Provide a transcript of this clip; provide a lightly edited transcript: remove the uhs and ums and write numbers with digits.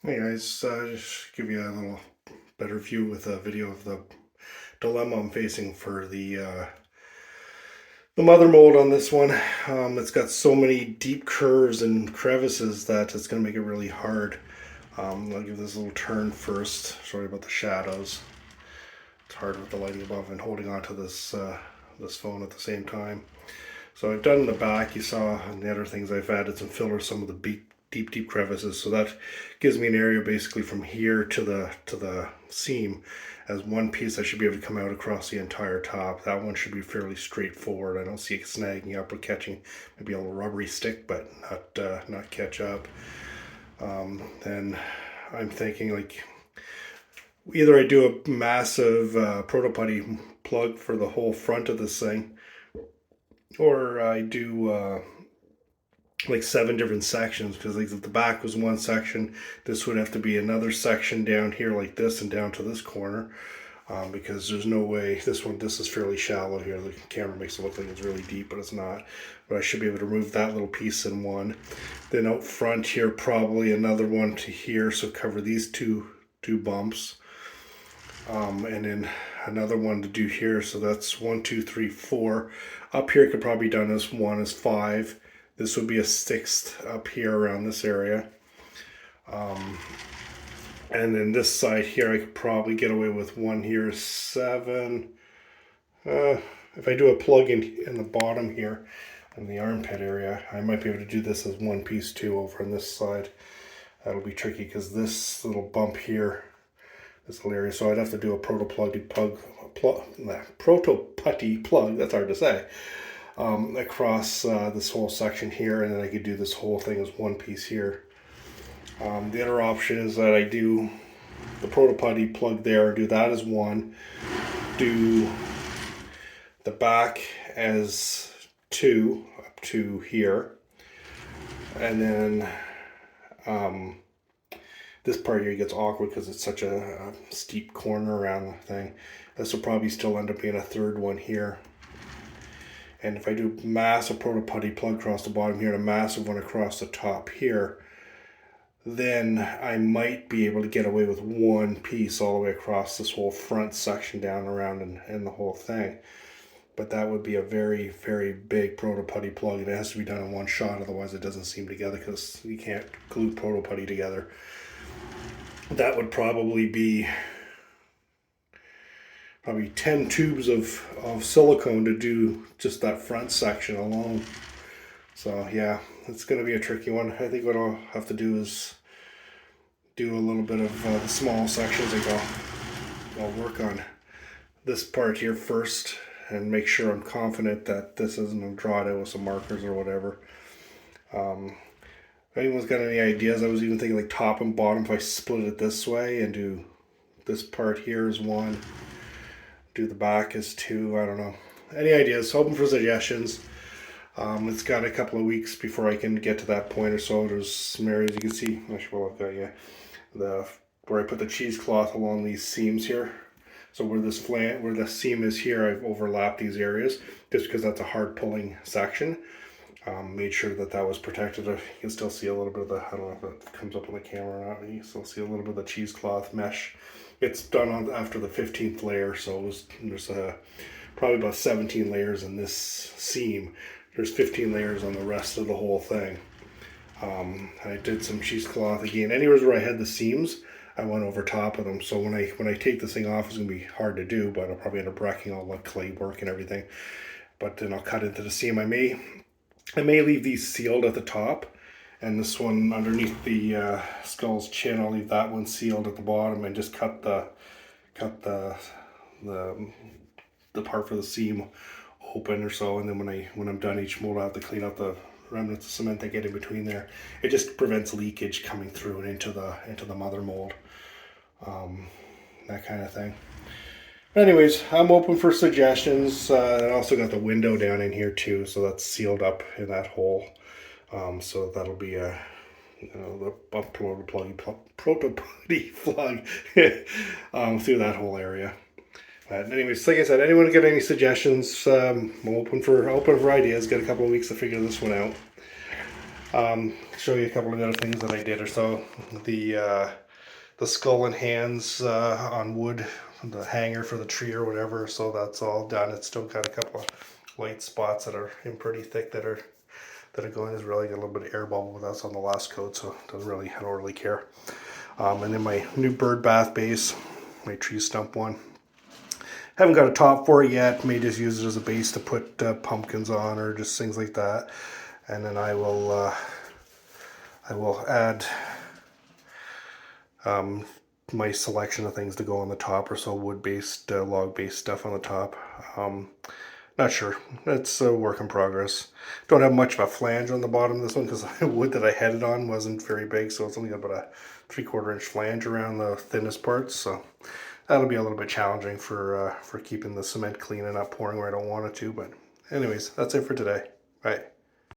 Hey guys, just give you a little better view with a video of the dilemma I'm facing for the mother mold on this one. It's got so many deep curves and crevices that it's going to make it really hard. I'll give this a little turn first. Sorry about the shadows. It's hard with the lighting above and holding onto this phone at the same time. So I've done in the back. You saw on the other things I've added some filler, some of the deep crevices. So that gives me an area basically from here to the seam as one piece. I should be able to come out across the entire top. That one should be fairly straightforward. I don't see it snagging up or catching. Maybe a little rubbery stick, but not catch up. Then I'm thinking like either I do a massive proto putty plug for the whole front of this thing, or I do like 7 different sections, because like if the back was one section, this would have to be another section down here like this and down to this corner, because there's no way this is fairly shallow here. The camera makes it look like it's really deep, but it's not. But I should be able to remove that little piece in one. Then out front here, probably another one to here, so cover these two bumps, and then another one to do here. So that's 1, 2, 3, 4. Up here could probably be done as 1 as 5. This would be a 6th up here around this area. And then this side here, I could probably get away with 1 here, 7. If I do a plug in the bottom here, in the armpit area, I might be able to do this as one piece too over on this side. That'll be tricky because this little bump here, this little area, so I'd have to do a proto putty plug, that's hard to say, across this whole section here, and then I could do this whole thing as one piece here. The other option is that I do the proto putty plug there, do that as one, do the back as 2 up to here, and then this part here gets awkward because it's such a steep corner around the thing. This will probably still end up being a 3rd one here. And if I do massive proto putty plug across the bottom here and a massive one across the top here, then I might be able to get away with one piece all the way across this whole front section down around and the whole thing. But that would be a very, very big proto putty plug. It has to be done in one shot, otherwise it doesn't seam together because you can't glue proto putty together. That would probably be 10 tubes of silicone to do just that front section alone. So yeah, it's going to be a tricky one. I think what I'll have to do is do a little bit of the small sections. I'll work on this part here first and make sure I'm confident that this isn't drawn out with some markers or whatever. If anyone's got any ideas, I was even thinking like top and bottom, if I split it this way and do this part here as 1, do the back as 2, I don't know. Any ideas? Hoping for suggestions. It's got a couple of weeks before I can get to that point or so. There's some areas you can see. Well, I've got where I put the cheesecloth along these seams here. So where the seam is here, I've overlapped these areas just because that's a hard pulling section. Made sure that was protected. You can still see a little bit of the, I don't know if it comes up on the camera or not, you can still see a little bit of the cheesecloth mesh. It's done on after the 15th layer, so there's probably about 17 layers in this seam. There's 15 layers on the rest of the whole thing. I did some cheesecloth again. Anywhere where I had the seams, I went over top of them. So when I take this thing off, it's gonna be hard to do, but I'll probably end up wrecking all the clay work and everything. But then I'll cut into the seam. I may leave these sealed at the top, and this one underneath the skull's chin, I'll leave that one sealed at the bottom and just cut the part for the seam open or so. And then when I'm done each mold, I have to clean up the remnants of cement that get in between there. It just prevents leakage coming through and into the mother mold, that kind of thing. Anyways, I'm open for suggestions. I also got the window down in here too, so that's sealed up in that hole. So that'll be a the proto putty plug through that whole area. But anyways, like I said, anyone got any suggestions? I'm open for ideas. Got a couple of weeks to figure this one out. Show you a couple of other things that I did or so. The skull and hands on wood, the hanger for the tree or whatever. So that's all done. It's still got a couple of white spots that are in pretty thick that are going. Is really got a little bit of air bubble, but that's on the last coat, so it doesn't really, I don't really care. And then my new bird bath base, my tree stump one. Haven't got a top for it yet. May just use it as a base to put pumpkins on or just things like that. And then I will add my selection of things to go on the top, or so wood-based, log-based stuff on the top. Not sure. It's a work in progress. Don't have much of a flange on the bottom of this one because the wood that I had it on wasn't very big, so it's only got about a 3/4 inch flange around the thinnest parts. So that'll be a little bit challenging for keeping the cement clean and not pouring where I don't want it to. But anyways, that's it for today. Bye.